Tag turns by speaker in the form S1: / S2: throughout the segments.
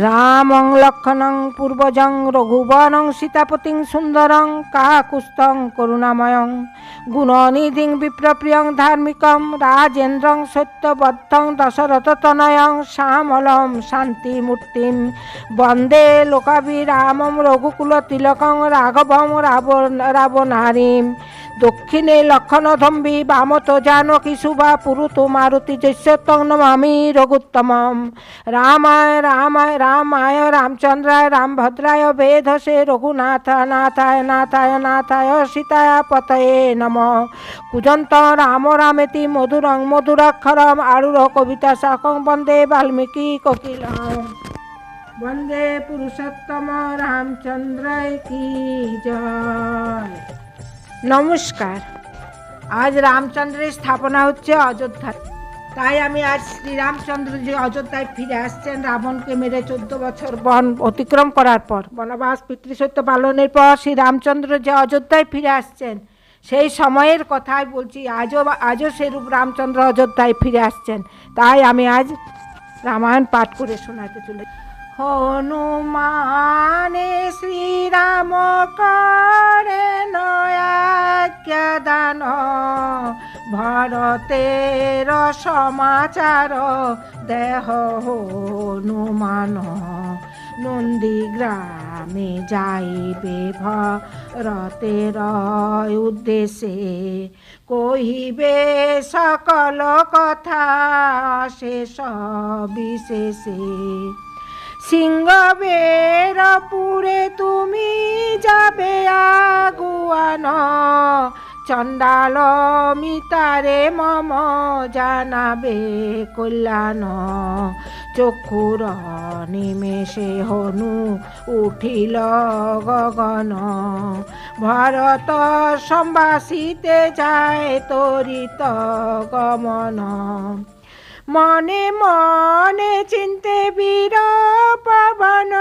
S1: রামং লক্ষণং পূর্বজং রঘুবরং সীতাপতিং সুন্দরং কাকুস্থং করুণাময়ং গুণনিধিং বিপ্রপ্রিয়ং ধার্মিকং রাজেন্দ্রং সত্যবদ্ধং দশরথতনয়ং শ্যামলং শান্তিমূর্তিম বন্দে লোকাভিরামং রঘুকুলতিলকং রাঘবং রাবণারিম। দক্ষিণে লক্ষণধম্বি বামত জানকী শুভা পুরুতু মারুতি যস্যতং নমামি রঘুত্তমম। রামায় রামচন্দ্রায় রামভদ্রায় বেধসে রঘুনাথায় সীতায় পতয়ে নমঃ। কুজন্ত রাম রামেতি মধুরং মধুরাক্ষরম আরুর কবিতা শাকং বন্দে বাল্মীকি কোকিলম। বন্দে পুরুষোত্তম রামচন্দ্র কি জয়। নমস্কার। আজ রামচন্দ্রের স্থাপনা হচ্ছে অযোধ্যায়, তাই আমি আজ শ্রীরামচন্দ্র যে অযোধ্যায় ফিরে আসছেন রাবণকে মেরে 14 বছর বন অতিক্রম করার পর, বনবাস পিতৃসত্য পালনের পর শ্রীরামচন্দ্র যে অযোধ্যায় ফিরে আসছেন সেই সময়ের কথাই বলছি। আজও সেরূপ রামচন্দ্র অযোধ্যায় ফিরে আসছেন, তাই আমি আজ রামায়ণ পাঠ করে শোনাতে চলেছি। হনুমানে শ্রীরাম করে নয়াজ্ঞাদান ভরতের সমাচার দেহ হনুমান নন্দীগ্রামে যাইবে ভরতের উদ্দেশ্যে কহিবে সকল কথা শেষ বিশেষে। সিংহবেরপুরে তুমি যাবে আগুয়ান চণ্ডাল মিতারে মম জানাবে কল্যাণ। চক্ষুর নিমেষে হনু উঠিল গগন ভরত সম্ভাষিতে যায় তরিত গমন। মনে মনে চিন্তে বীর পবন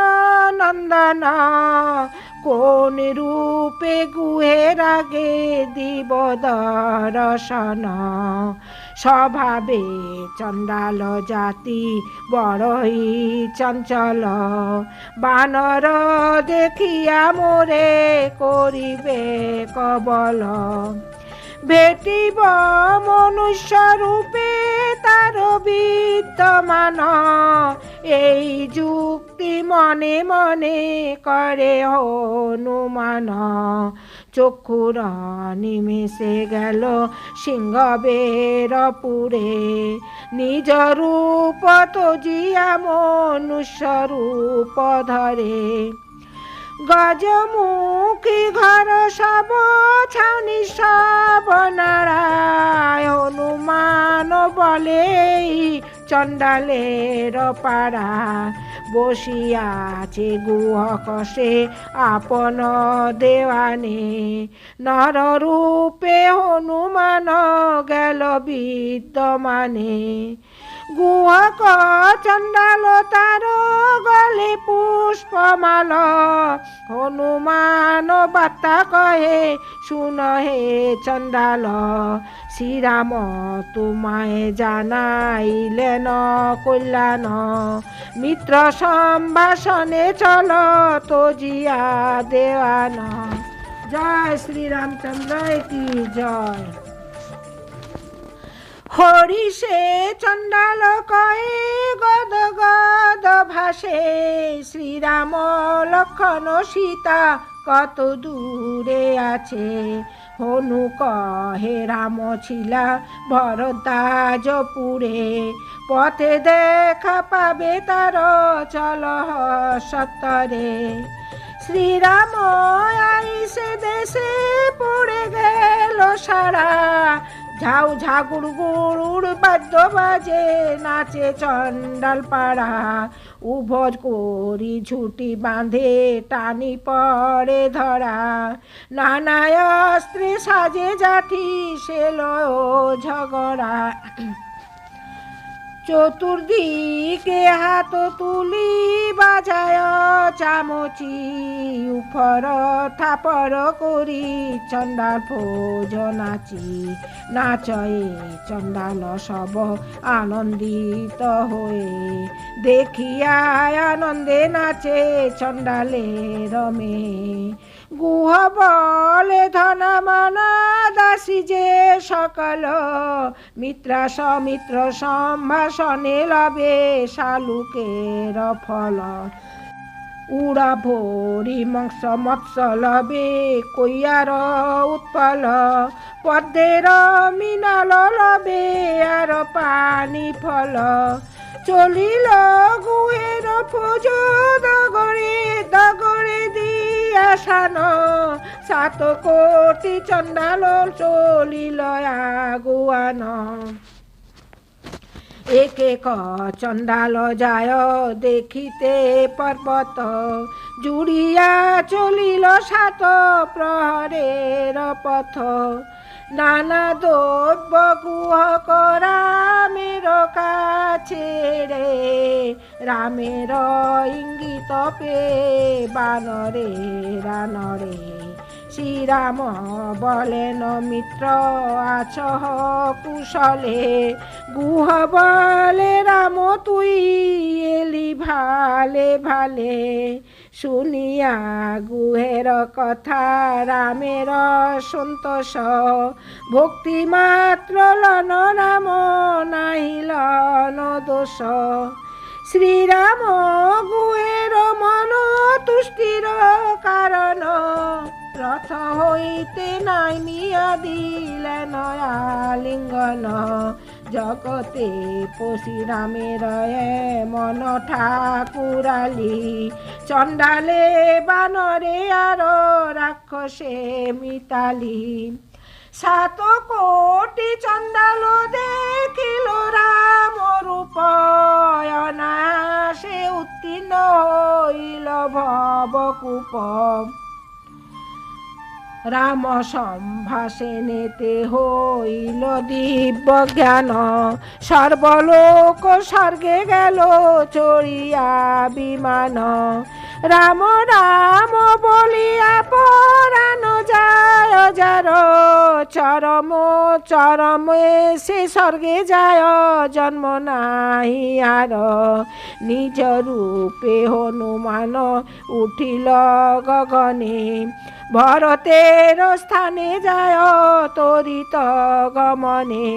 S1: নন্দন কোন রূপে গুহের আগে দিব দর্শন। স্বভাবে চণ্ডাল জাতি বড়ই চঞ্চল বানর দেখিয়া মোরে করিবে কবল। ভেটিব মনুষ্য রূপে তার বিদ্যমান এই যুক্তি মনে মনে করে হনুমান। চক্ষুর নিমেষে গেল সিংহবেরপুরে নিজ রূপ তজিয়া মনুষ্য রূপ ধরে। গজমুখী ঘর সব ছাউনি সব নাড়ায় হনুমান বলে চণ্ডালের পাড়া। বসিয়াছে গুহ কষে আপন দেওয়ানে নর রূপে হনুমান গেল বিদ্যমানে। গুহক চণ্ডাল তার গলে পুষ্পমাল হনুমান বার্তা কহে শুন হে চণ্ডাল। শ্রীরাম তোমায় জানাইলেন কল্যাণ মিত্র সম্ভাষণে চল তজিয়া দেওয়ান। জয় শ্রীরামচন্দ্র কি জয়। হরিষে চণ্ডাল কয়ে গদ গদ ভাসে শ্রীরাম লক্ষণ সীতা কত দূরে আছে। হনু কহে রাম ছিলা ভরদ্বাজপুরে পথে দেখা পাবে তার চল সত্তরে। শ্রীরাম আইসে দেশে পড়ে গেল সারা ঝাউ ঝাগুড় গুড়ুর বাদ্য বাজে নাচে চণ্ডাল পাড়া। উভয় করি ঝুটি বাঁধে টানি পড়ে ধরা নানা অস্ত্রে সাজে জাতি সেল ঝগড়া। চতুর্দিকে হাত তুলি বাজায় চামচি উফর থাপর করি চণ্ডাল ফৌজ নাচি নাচয়ে চণ্ডাল সব আনন্দিত হয়ে দেখিয়া আনন্দে নাচে চণ্ডালের মেয়ে গুহ বলে ধনমানা দাসী যে সকল মিত্রা সমিত্র সম্ভাষণে লবে শালুকের ফল উড়া ভরি মংস মৎস্য লবে কৈয়ার উৎপল পদ্মের মিনাল লবে আর পানি ফল চলিল গুহের ফৌজ দগরে দগরে দিয়া সান 7 কোটি চণ্ডাল চলিল আগুয়ান এক এক চণ্ডাল যায় দেখিতে পর্বত জুড়িয়া চলিল 7 প্রহরের পথ নানা দ্রব্য গুহ রামের কাছে রে রামের ইঙ্গিত পে বানরে রানরে শ্রীরাম বলেন মিত্র আছ কুশলে গুহ বলে রাম তুই এলি ভালে ভালে শুনিয়া গুহের কথা রামের সন্তোষ ভক্তি মাত্র লন রাম নাহিল দোষ শ্রীরাম গুহের মন তুষ্টির কারণ রথ হইতে নামিয়া দিলেন আলিঙ্গন জগতে পশি রামের মন ঠাকুরালি চণ্ডালে বানরে আর রাক্ষসে মিতালি 7 কোটি চণ্ডাল দেখিল রাম রূপ অনায়াসে উত্তীর্ণ হইল ভবকূপ রাম সম্ভাষণেতে হইল দিব্য জ্ঞান সর্বলোক স্বর্গে গেল চড়িয়া বিমান রাম রাম বলিয়া পরাণ যায় যার চরম চরমে সে স্বর্গে যায় জন্ম নাহি আর নিজ রূপে হনুমান উঠিল গগনে ভরতের স্থানে যায় তরিত গমনে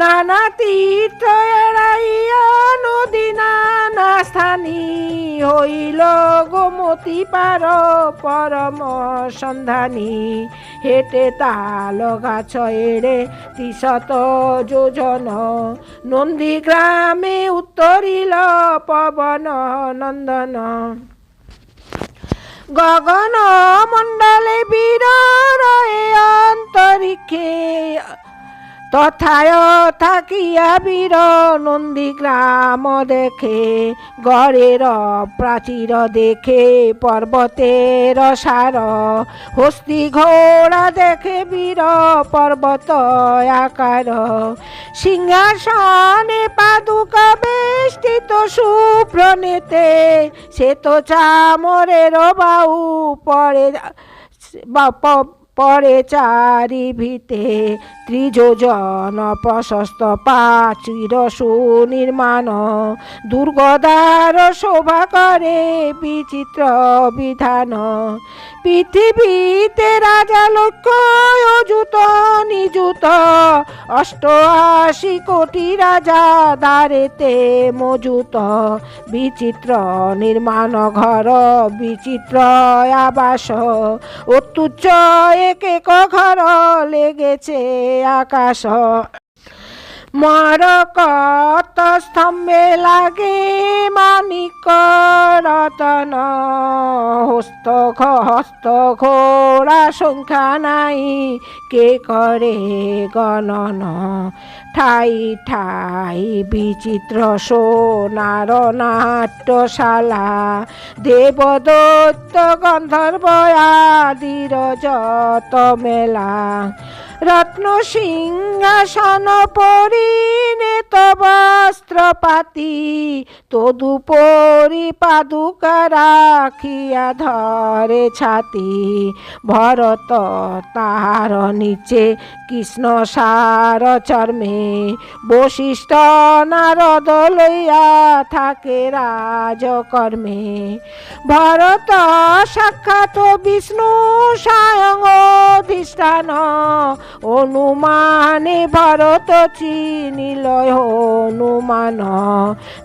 S1: নানা তীর্থ এড়াইয়া নদী নানা স্থানী হইল গোমতী পার পরম সন্ধানী হেঁটে তাল গাছ এড়ে 300 যোজন নন্দী গ্রামে উত্তরিল পবন নন্দন গগন মণ্ডলে বীর রয়ে অন্তরিক্ষে তথায় থাকিয়া বীর নন্দীগ্রাম দেখে গড়ের প্রাচীর দেখে পর্বতের সার হস্তি ঘোড়া দেখে বীর পর্বত আকার সিংহাসনে পাদুকা বেষ্টিত সুপ্রণেতে শ্বেত চামরের বাহু পড়ে চারিভিতে ত্রিযোজন প্রশস্ত প্রাচীর সুনির্মাণ দুর্গদ্বার শোভা করে বিচিত্র বিধান পৃথিবীতে রাজা লক্ষ্য অযুত নিযুত 88 কোটি রাজা দ্বারেতে মজুত বিচিত্র নির্মাণ ঘর বিচিত্র আবাস অত্যুচ্চ এক এক ঘর লেগেছে আকাশ মরকত স্তম্ভে লাগে মানিক রতন হস্ত ঘোড়া সংখ্যা নাই কে করে গণন ঠাই ঠাই বিচিত্র সোনার নাট্যশালা দেবদত্ত গন্ধর্ব আদির যত মেলা রত্ন সিংহাসন পরিণেত বস্ত্র পাতি তদুপরি পাদুকা রাখিয়া ধরে ছাতি। ভরত তাহার নিচে কৃষ্ণ সার চর্মে বশিষ্ঠ নারদ লইয়া থাকে রাজকর্মে। ভরত সাক্ষাৎ বিষ্ণু স্বয়ং অধিষ্ঠান অনুমানে ভরত চিনিল হনুমান।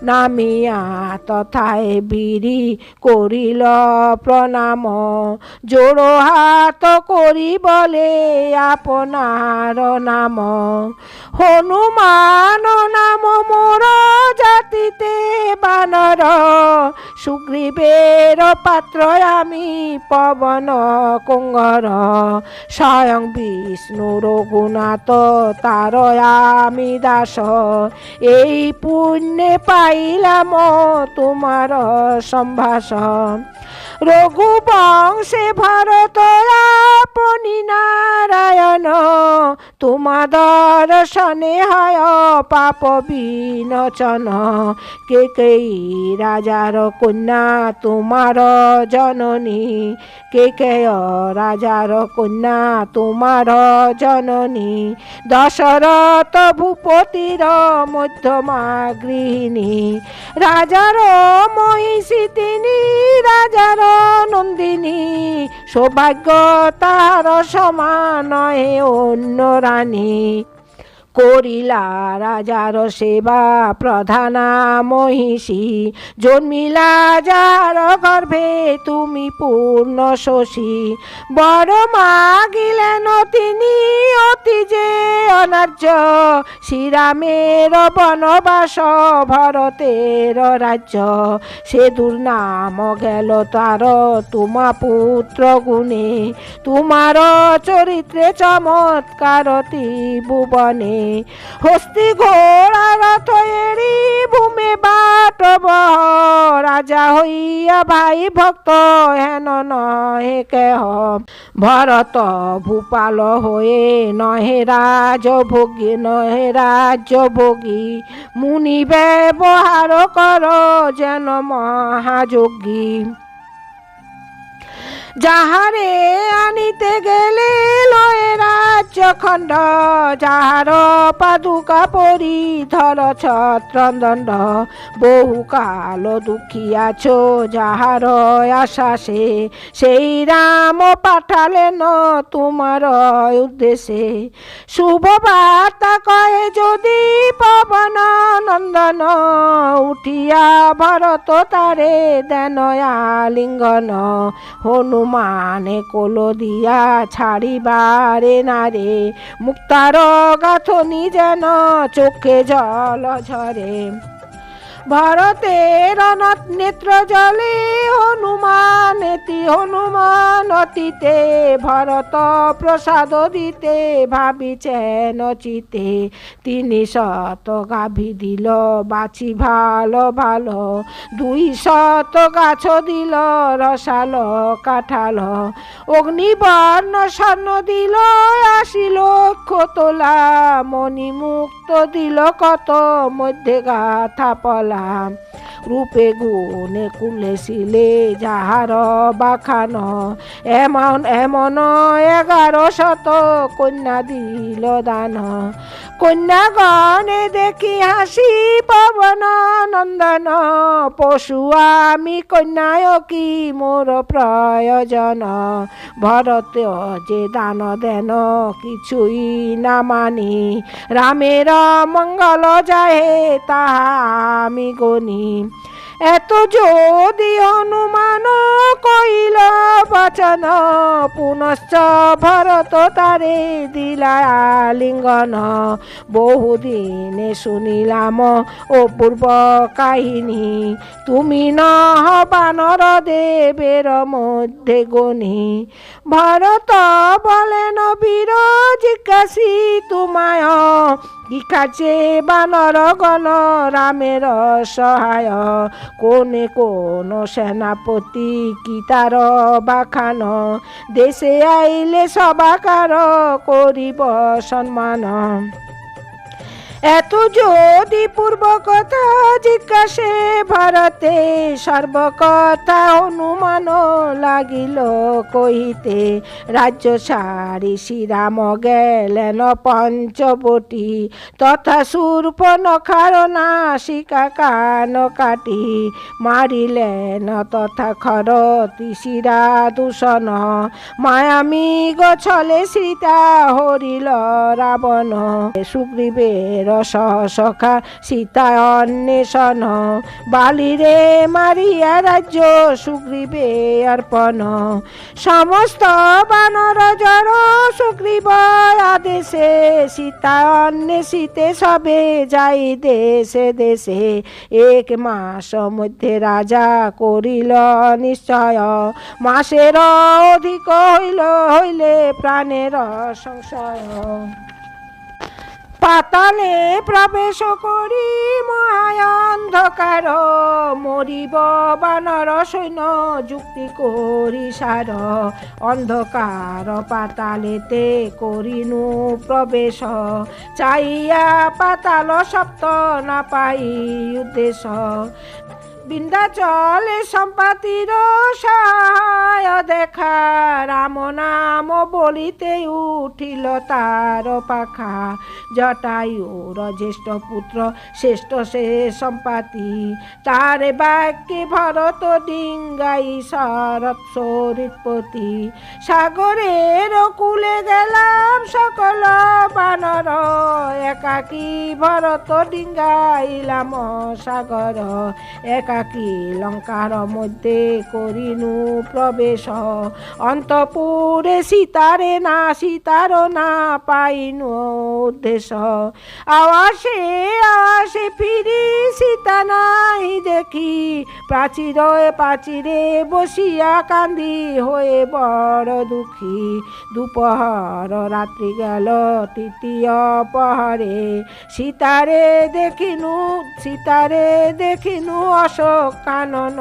S1: নামিয়া তথায় বিরি করিল প্রণাম জোড় হাত করি বলে আপনার নাম। হনুমান নাম মোর জাতিতে বানর সুগ্রীবের পাত্র আমি পবন কুঙ্গর। স্বয়ং বিষ্ণু রঘুনাথ তার আমি দাস এই পুণ্যে পাইলাম তোমার সম্ভাষণ। রঘুবংশে ভরত আপনি নারায়ণ তোমা দর্শনে হয় পাপ বিনোচন। কেকেয়ী রাজার কন্যা তোমার জননী কেকেয় রাজার কন্যা তোমার জননী। দশরথ ভূপতির মধ্যমা গৃহিণী রাজার মহিষী তিনি রাজার নন্দিনী। সৌভাগ্য তার সমান হে অন্য রানী করিলা রাজার সেবা প্রধানা মহিষী। জন্মিলা যার গর্ভে তুমি পূর্ণ শশী। বড় মাগিলেন তিনি অতি যে অনার্য শ্রীরামের বনবাস ভরতের রাজ্য। সে দুর্নাম গেল তার তোমা পুত্র গুণে তোমার চরিত্রে চমৎকার ত্রিভুবনে। হস্তি ঘোড়া রথ এরি ভূমে বাট বহ রাজা হইয়া ভাই ভক্ত হেন নহে কেহ। ভরত ভূপাল হয়ে নহে রাজভোগী নহে রাজ্যভোগী মুনি ব্যবহার কর যেন মহাযোগী। যাহারে আনিতে গেলে লয়ে রাজ্য খণ্ড যাহার পাদুকা পরিধর ছত্রদণ্ড। বহুকাল দুঃখিয়াছ যাহার আশ্বাসে সেই রাম পাঠালেন তোমার উদ্দেশ্যে। শুভ বার্তা কহে যদি পবন নন্দন উঠিয়া ভরত তারে দেন আলিঙ্গন। হনুমানে কোল দিয়া ছাড়িবারে নারে মুক্তার গাথনি যেন চোখে জল ঝরে। ভরতের নেত্র জলে হনুমান অতীতে ভরত প্রসাদ দিতে ভাবিছেন চিতে। তিনি শত গাভী দিল বাছি ভালো ভালো 200 গাছ দিল রসাল কাঠাল। অগ্নিবর্ণ স্বর্ণ দিল 80 লক্ষ তোলা মণিমুক্ত দিল কত মধ্যে গাথা পলা। রূপে গুণে কুলেছিলে যাহার বাখান এমন 1100 কন্যা দিল দান। কন্যাগণে দেখি হাসি পবন নন্দন পশু আমি কন্যায় কি মোর প্রয়োজন। ভরত যে দান দেন কিছুই না মানি রামের মঙ্গল যাহে তাহা আমি গনি। এত যদি হনুমান কইল বচন পুনশ্চ ভরত তারে দিলা আলিঙ্গন। বহুদিনে শুনিলাম অপূর্ব কাহিনী তুমি নহ বানর দেবের মধ্যে গণি। ভরত বলেন বীর জিজ্ঞাসি তোমায় কি কাছে বানর গণ রামের সহায়। কোনে কোন সেনাপতি কি তার বাখান, দেশে আইলে সবাকার করিব সম্মান। এত যদি পূর্ব কথা জিজ্ঞাসে ভারতে, সর্বকথা অনুমান লাগিল কহিতে। রাজ্য সারি শ্রীরাম গেলেন পঞ্চবটী, তথা শূর্পণখার নাসিকা কান কাটি। মারিলেন তথা খরতি শিরা দূষণ, মায়ামৃগ ছলে সীতা হরিল রাবণ। সুগ্রীবের সখা সীতা অন্বেষণ, বালিরে মারিয়া রাজ্য সুগ্রীবে অর্পণ। সমস্ত বানর জড় সুগ্রীব আদেশে, সীতা অন্বেষিতে সবে যাই দেশে দেশে। এক মাস মধ্যে রাজা করিল নিশ্চয়, মাসের অধিক হইলে প্রাণের সংশয়। পাতালে প্রবেশ করি মহায় অন্ধকার, মরিব বানর সৈন্য যুক্তি করি সার। অন্ধকার পাতালেতে করিনু প্রবেশ, চাইয়া পাতাল সপ্ত না পাই উদ্দেশ্য। বিন্ধ্যাচলে সম্পাতির সহায় দেখা, রাম নাম বলিতে উঠিল তার পাখা। জটায়ুর জ্যেষ্ঠ পুত্র শ্রেষ্ঠ সে সম্পাতি, তার বাক্যে ভরত ডিঙ্গাই শরৎ সরিৎপতি। সাগরের কুলে গেলাম সকল বানর, একাকী ভরত ডিঙ্গাইলাম সাগর। একাকী লঙ্কার মধ্যে করিনু প্রবেশ, অন্তপুরে সীতার না পাইনু উদ্দেশ্য। আওয়াসে আওয়াসে ফিরি সীতা নাই দেখি, প্রাচীরে বসিয়া কান্দি হয়ে বড় দুঃখী। দুপহর রাত্রি গেল তৃতীয় প্রহরে, সীতারে দেখিনু অশোক কানন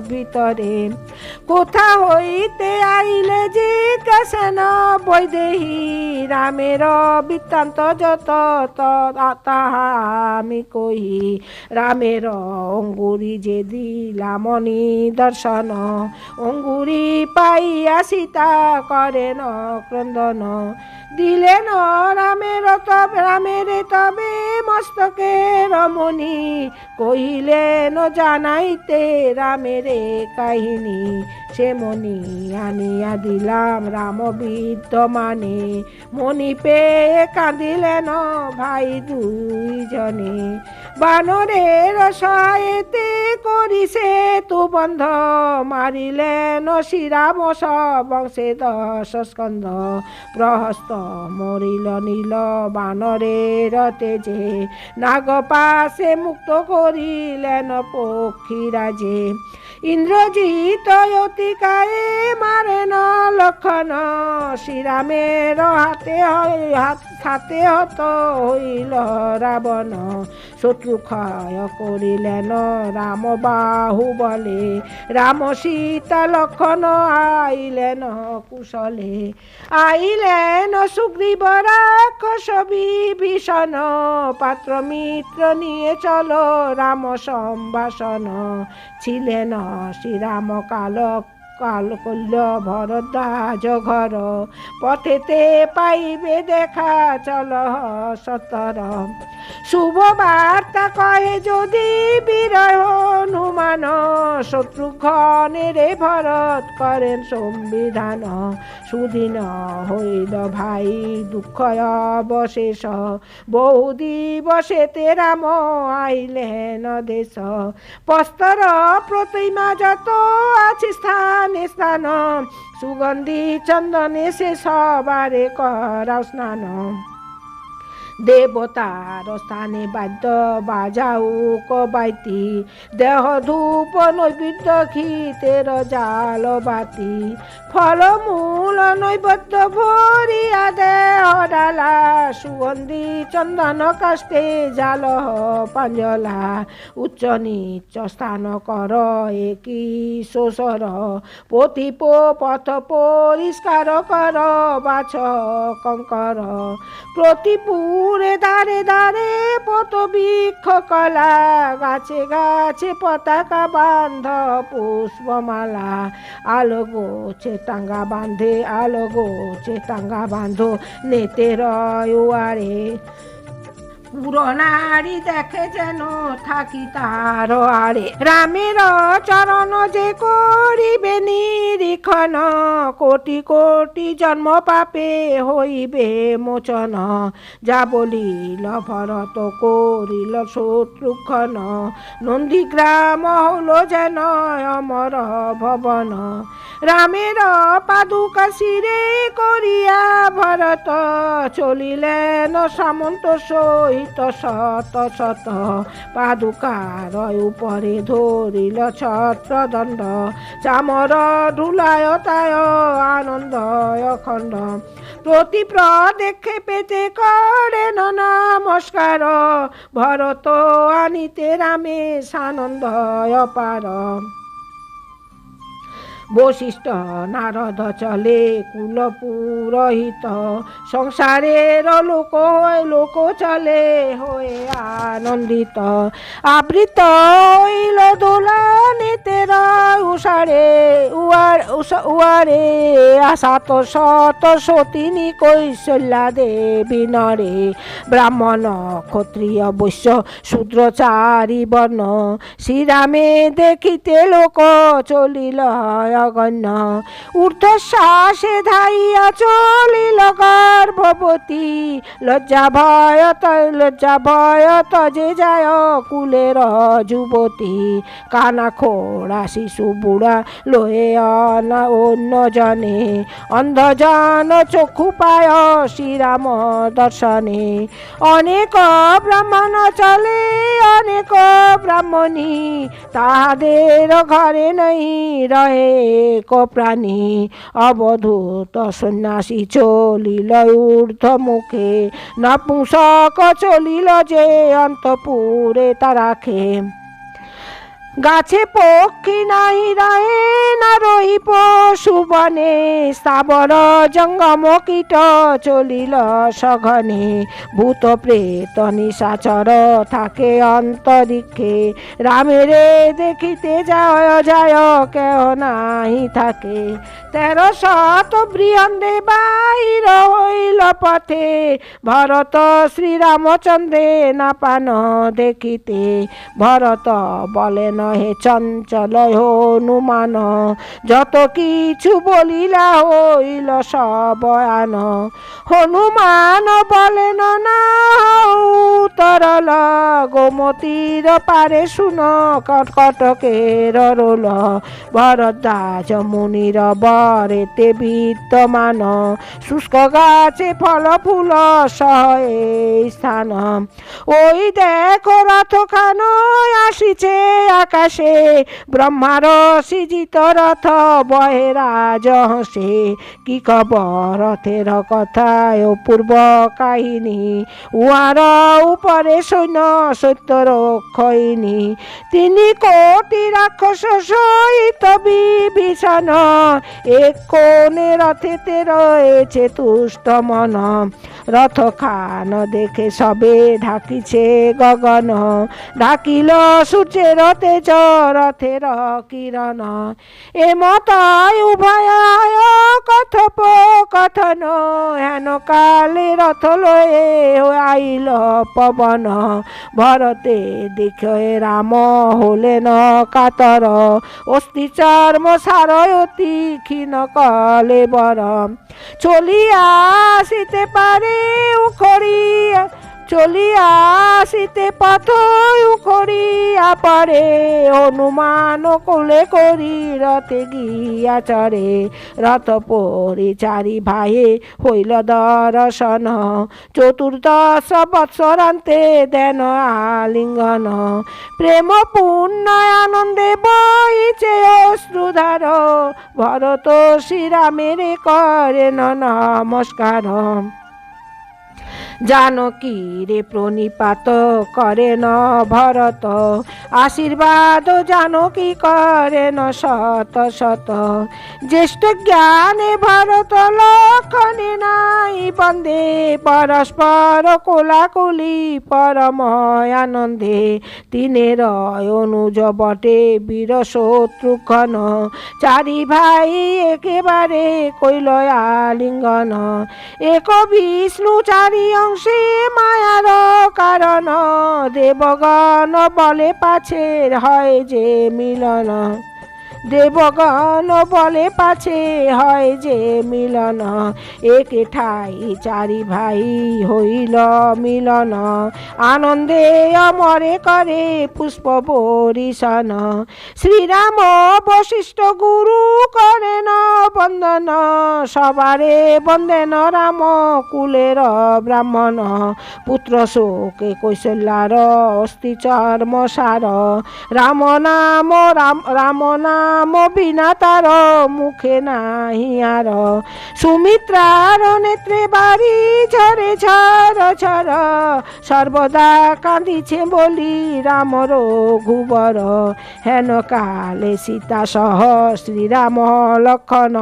S1: ভিতরে। কোথা হইতে আইলে জিজ্ঞাসেন বৈদেহী, রামের বৃত্তান্ত যত তাহা আমি কহি। রামের অঙ্গুরি যে দিলাম নিদর্শন, অঙ্গুরি পাইয়া সীতা করেন ক্রন্দন। দিলেন রামের তবে মস্তকে রমণী, কহিলেন জানাইতে রামের কাহিনী। সে মণি আনিয়া দিলাম রাম বিদ্যমানে, মণি পেয়ে কাঁদিলেন ভাই দুইজনে। বানরের সহায়তে করিছে তু বন্ধ, মারিলেন শ্রীরাম বংশে 10 স্কন্ধ। প্রহস্ত মরিল নীল বানরের তেজে, নাগ পাশে মুক্ত করিলেন পক্ষীরাজে। ইন্দ্রজিৎ অতিকায়ে মারেন লক্ষণ, শ্রীরামের হাতে হত হইল রাবণ। শত্রু ক্ষয় করিলেন রাম বাহুবলে, রাম সীতা লক্ষণ আইলেন কুশলে। আইলেন সুগ্রীব রাক্ষস বিভীষণ, পাত্র মিত্র নিয়ে চলো রাম সম্ভাষণ। ছিলেন শ্রীরাম কালকল্য ভরদ্বাজ ঘর, পথেতে পাইবে দেখা চল সতর। শুভ বার্তা কহে যদি বিরহ হনুমান, শত্রুঘ্নের ভরত করেন সংবিধান। সুদিন হইল ভাই দুঃখ অবশেষ, বহু দিবসেতে রাম আইলেন দেশ। প্রস্তর প্রতিমা যত আছে স্থানে স্থান, সুগন্ধি চন্দনে সে সবারে করাও স্নান। দেবতার স্থানে বাদ্য বাজাও কবাইতি, দেহ ধূপ নৈবেদ্য ঘিতের জাল বাতি, ফলমূল নৈবেদ্য ভরিয়া দেহ ডালা, সুগন্ধি চন্দন কাষ্টে জাল পাঞ্জলা, উচ্চ নিচ স্থান কর একই শোষর, পথিপ পথ পরিষ্কার কর বাছ কঙ্কর, প্রতিপুরে দ্বারে দ্বারে পত বৃক্ষ কলা, গাছে গাছে পতাকা বান্ধ পুষ্পমালা, আলো গোছে টাঙ্গা বাঁধে আলো গোছে টাঙ্গা বাঁধো নেতের উয়ারে, পুরনারী দেখে যেন থাকি তার আরে, রামের চরণ যে করিবে নিরীক্ষণ, কোটি কোটি জন্ম পাপে হইবে মোচন, যা বলিল ভরত করিল শত্রুঘ্ন, নন্দীগ্রাম হল যেন অমর ভবন, রামের পাদুকা শিরে করিয়া ভরত, চলিলেন সামন্ত সহিত শত শত, পাদুকার উপরে ধরিল ছত্রদণ্ড, চামর ধুলায়তায় আনন্দ অখণ্ড, প্রতি দেখে পেতে করেন নমস্কার, ভরত আনিতে রামে সানন্দ অপার, বশিষ্ঠ নারদ চলে কুল পুরোহিত, সংসারের লোক চলে হয়ে আনন্দিত, আবৃত হইল দোলা নেতের উষারে উয়ারে, আশাত শত সতিনী কৌশল্যা দেবী নরে, ব্রাহ্মণ ক্ষত্রিয় বৈশ্য শূদ্র চারি বর্ণ, শ্রীরামে দেখিতে লোক চলিল অগণ্য, ঊর্ধ্বশ্বাসে ধাইয়া চলিল গর্ভবতী, লজ্জা ভয় তজে যায় কুলের যুবতী, কানা খোড়া শিশু বুড়া লয়ে অন্য জনে, অন্ধজন চক্ষু পায় শ্রীরাম দর্শনে, অনেক ব্রাহ্মণ চলে অনেক ব্রাহ্মণী, তাহাদের ঘরে নেই রহে এক প্রাণী, অবধূত সন্ন্যাসী চলিল ঊর্ধ্ব মুখে, নপুংসক চলিল যে অন্তপুরে তারাখে, গাছে পক্ষী নাহি রাহে না রহি পশু বনে, স্থাবর জঙ্গম কীট চলিল সঘনে, ভূত প্রেত নিশাচর থাকে অন্তরিক্ষে, রামেরে দেখিতে যায় কেহ নাহি থাকে, 1300 বৃহন্দে বাহির হইল পথে, ভরত শ্রীরামচন্দ্রে না পান দেখিতে, ভরত বলেন হে চঞ্চল হনুমান, যত কিছু বলিলা হইল সব আন, হনুমান বলেন না তরল, গোমতীর পারে শুন কটকের রোল, ভরদ্বাজ মুনির বরেতে বিদ্যমান, শুষ্ক গাছে ফল ফুল সহে স্থান, ওই দেখো রথখান আসিছে আকাশে, ব্রহ্মার সৃজিত রথ বহে রাজ হসে, কি খবর রথের কথায় অপূর্ব কাহিনী, উহার উপরে সৈন্য সত্যর ক্ষয়িনী, 3 কোটি রাক্ষস সহিত বিভীষণ, এক কোণে রথেতে রয়েছে তুষ্ট মন, রথ খান দেখে সবে ঢাকিছে গগন, ঢাকিল সূর্যের তেজ রথের কিরণ, এমতায় উভয় কথোপকথন, হেন কালে রথ লয়ে আইল পবন, ভরতে দেখে রাম হলেন কাতর, অস্থি চর্ম সারয়তি ক্ষীণ কলে বর, চলিয়া আসিতে পারে উখড়িয়া চলিয়া আসিতে পথ করিয়া পরে হনুমান কোলে করি রথে গিয়া চরে রথ পরিচারি ভাইয়ে হইল দর্শন চতুর্দশ বৎসরান্তে দেন আলিঙ্গন প্রেম পূর্ণ আনন্দে বইছে অশ্রুধার ভরত শ্রীরামের করেন নমস্কার জানকী রে প্রণিপাত করেন ভরত আশীর্বাদ জানকী করেন শত শত জ্যেষ্ঠ জ্ঞানে ভরত লক্ষণে নাই বন্দে পরস্পর কোলাকুলি পরম আনন্দে তিনের অনুজ বটে বীর শত্রুঘ্ন চারি ভাই একেবারে কইল আলিঙ্গন এক বিষ্ণু চারি অংশে মায়ার কারণ দেবগণ বলে পাছের হয় যে মিলন দেবগণ বলে পাছে হয় যে মিলন এক ঠাই চারি ভাই হইল মিলন আনন্দে অমরে করে পুষ্প বরিশন শ্রীরাম বশিষ্ঠ গুরু করেন বন্দন সবারে বন্দেন রাম কুলের ব্রাহ্মণ পুত্র শোকে কৌশল্যার অস্থি চর্ম সার রাম নাম রাম নাম বিনা তার মুখে নাহি আর সুমিত্রার নেত্রে বাড়ি ঝরে ঝর ঝর সর্বদা কাঁদিছে বলি রাম রঘুবর হেন কালে সীতা সহ শ্রীরাম লক্ষণ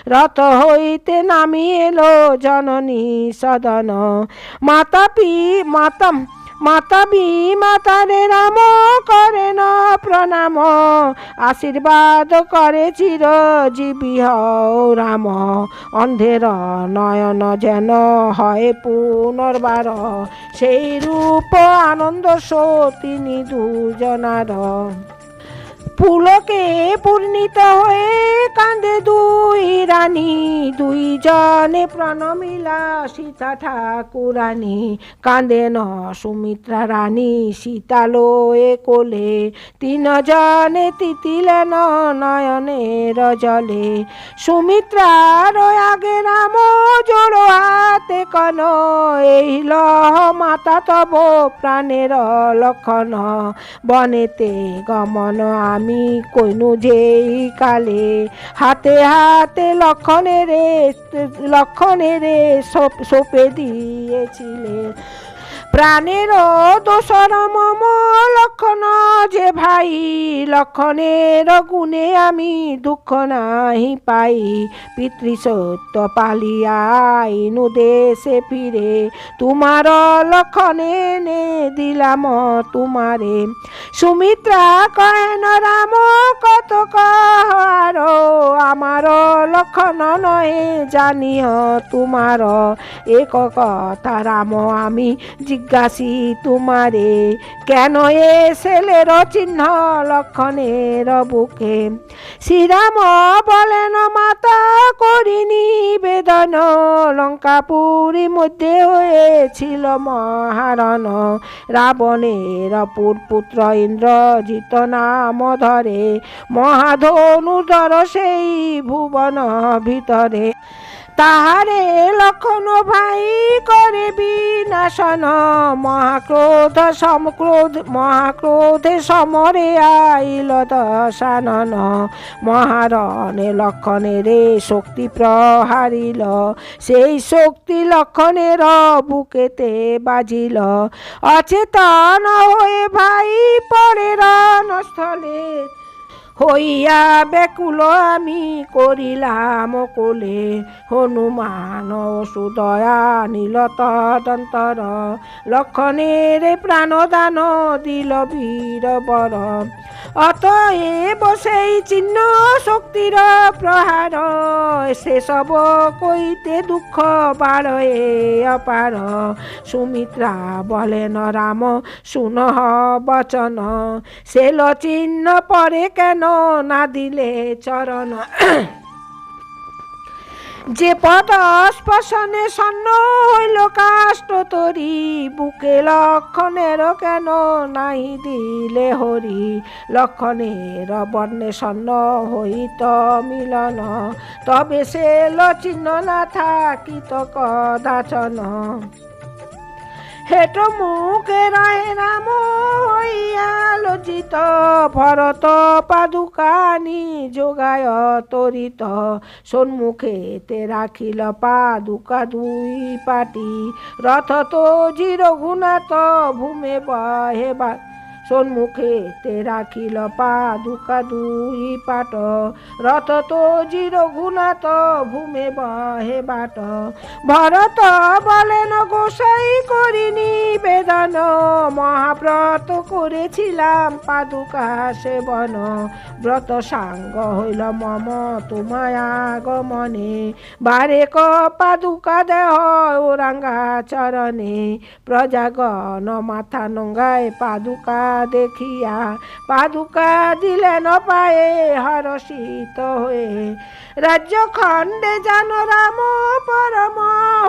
S1: রথ হইতে নামি এলো জননী সদন মাতা বিমাতারে রাম করেন প্রণাম আশীর্বাদ করে চিরজীবী হও রাম অন্ধের নয়ন যেন হয় পুনর্বার সেই রূপ আনন্দ তিনি দুজনার পুলকে পূর্ণিত হয়ে কাঁদে দুই রানী দুইজনে প্রণমিলা সীতা ঠাকুরানী কাঁদেন সুমিত্রা রানী সীতা লয়ে কোলে তিনজনে তিতিলেন নয়নের জলে সুমিত্রার আগে রাম জোড়ো হাতে কন এই লহ মাতা তব প্রাণের লক্ষণ বনেতে গমন আমি কইনু যেই কালে হাতে হাতে লক্ষণেরে সোপে দিয়েছিলে প্রাণের দোসর মম লক্ষণ যে ভাই লক্ষণের গুণে আমি দুঃখ নাহি পাই পিতৃসত্য পালিয়াইনু দেশে ফিরে তোমার লক্ষণে নে দিলাম তোমারে সুমিত্রা কহেন রাম কত কাহার আমার লক্ষণ নহে জানিও তোমার এক কথা রাম আমি জিজ্ঞাসি তোমারে কেন এ ছেলের চিহ্ন লক্ষণের বুকে শ্রীরাম বলেন মাতা করিনি বেদন লঙ্কাপুরী মধ্যে হয়েছিল মহারণ রাবণের পুত্র ইন্দ্রজিৎ নাম ধরে মহাধনুধর সেই ভুবন ভিতরে তাহারে লক্ষণ ভাই করে বিনাশন মহাক্রোধে সমরে আইল দশানন মহারণে লক্ষণের শক্তি প্রহারিল সেই শক্তি লক্ষণের বুকেতে বাজিল অচেতন হয়ে ভাই পরে রণস্থলে হইয়া ব্যাকুল আমি করিলাম কোলে হনুমান সুদয়া নীল তদন্তর লক্ষণের প্রাণদান দিল বীরবর অতএব সেই চিহ্ন শক্তির প্রহার সেসব কইতে দুঃখ বাড়ে অপার সুমিত্রা বলেন রাম শুনহ বচন সেল চিহ্ন পরে কেন না দিলে চরণ যে পদ স্পর্শনে সন্ন হইল কাষ্ট তরি, বুকে লক্ষণের কেন নাই দিলে হরি। লক্ষণের বর্ণে সন্ন হইত মিলন, তবে সে লচিহ্ন না থাকিত কদাচন। হেট মুখে রহে রাম হইয়া লজ্জিত, ভরত পাদুকানি যোগায় তরিত। সন্মুখেতে রাখিল পাদুকা দুই পাটি, রথ তো রঘুনাথ ভূমে বহে বা। সন্মুখেতে রাখিল পাদুকা দুই পাট, রথ তো রঘুনাথ ভূমে বহে বাট। ভরত বলেন গোসাই করি নিবেদন, মহাব্রত করেছিলাম পাদুকা সেবন। ব্রত সাঙ্গ হইল মম তোমায় আগমনে, বারেক পাদুকা দেহ ওরাঙ্গা চরণে। প্রজাগণ মাথা নঙ্গায় পাদুকা দেখিয়া, পাদুকা দিলেন পায়ে হরষিত হয়ে। রাজ্য খণ্ডে জান রাম পরম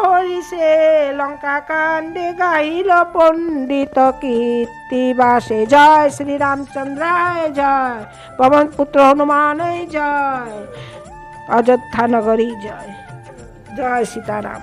S1: হরিষে, লঙ্কা কাণ্ডে গাইল পণ্ডিত কীর্তিবাসে। জয় শ্রী রামচন্দ্রায় জয়, পবন পুত্র হনুমানে জয়, অযোধ্যা নগরী জয়। জয় সীতারাম।